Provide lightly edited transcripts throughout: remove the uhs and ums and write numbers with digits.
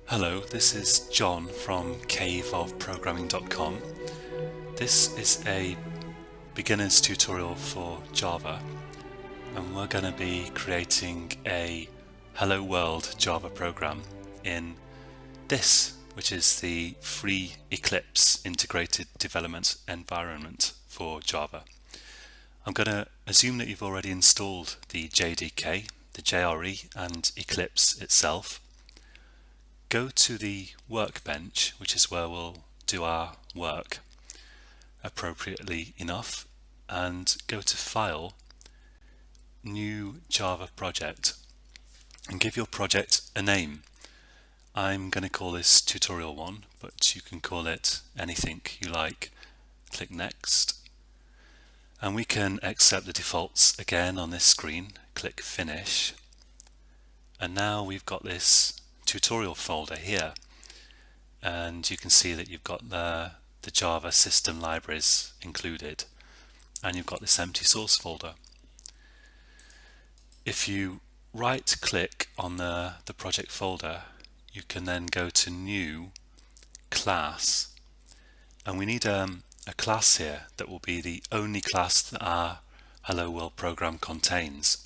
Hello, this is John from caveofprogramming.com. This is a beginner's tutorial for Java, and we're going to be creating a Hello World Java program in this, which is the free Eclipse integrated development environment for Java. I'm going to assume that you've already installed the JDK, the JRE, and Eclipse itself. Go to the workbench, which is where we'll do our work appropriately enough, and go to File, New Java Project, and give your project a name. I'm going to call this Tutorial 1, but you can call it anything you like. Click Next, and we can accept the defaults again on this screen. Click Finish, and now we've got this tutorial folder here, and you can see that you've got the Java system libraries included, and you've got this empty source folder. If you right click on the project folder, you can then go to New Class, and we need a class here that will be the only class that our Hello World program contains.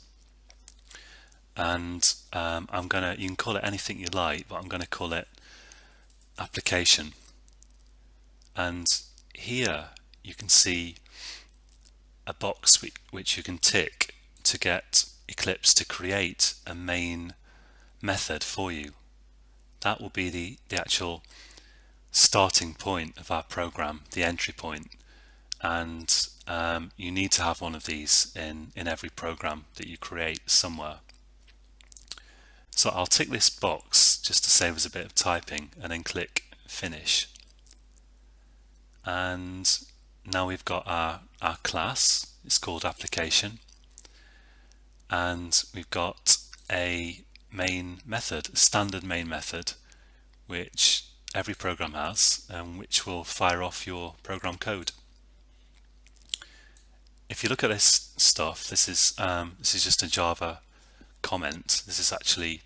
And you can call it anything you like, but I'm going to call it application. And here you can see a box which you can tick to get Eclipse to create a main method for you. That will be the actual starting point of our program, the entry point. And you need to have one of these in every program that you create somewhere. So I'll tick this box just to save us a bit of typing, and then click Finish. And now we've got our class. It's called application, and we've got a main method, a standard main method, which every program has, and which will fire off your program code. If you look at this stuff, this is just a Java comment. This is actually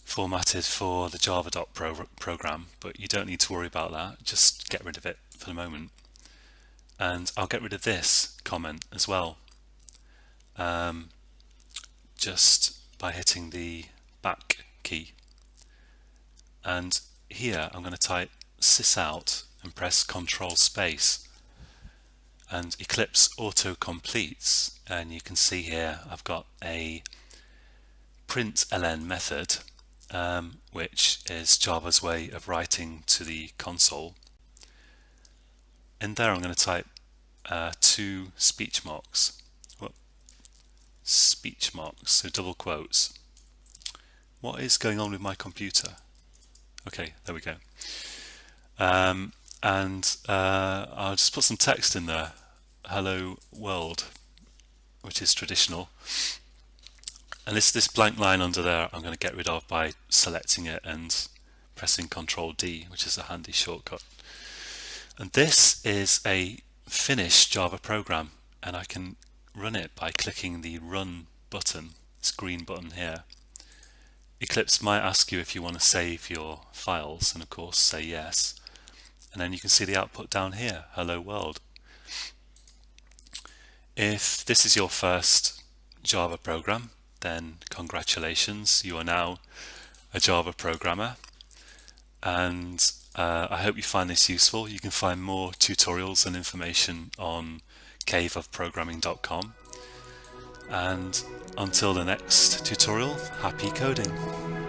formatted for the java.program, but you don't need to worry about that. Just get rid of it for the moment. And I'll get rid of this comment as well, just by hitting the back key. And here I'm going to type sysout and press Control Space, and Eclipse auto completes, and you can see here I've got a println method, which is Java's way of writing to the console. In there I'm going to type two speech marks, so double quotes. What is going on with my computer? Okay, there we go. And I'll just put some text in there, Hello World, which is traditional. And this blank line under there I'm going to get rid of by selecting it and pressing Ctrl D, which is a handy shortcut. And this is a finished Java program, and I can run it by clicking the Run button, this green button here. Eclipse might ask you if you want to save your files, and of course say yes. And then you can see the output down here, Hello World. If this is your first Java program, then congratulations, you are now a Java programmer. And I hope you find this useful. You can find more tutorials and information on caveofprogramming.com. And until the next tutorial, happy coding!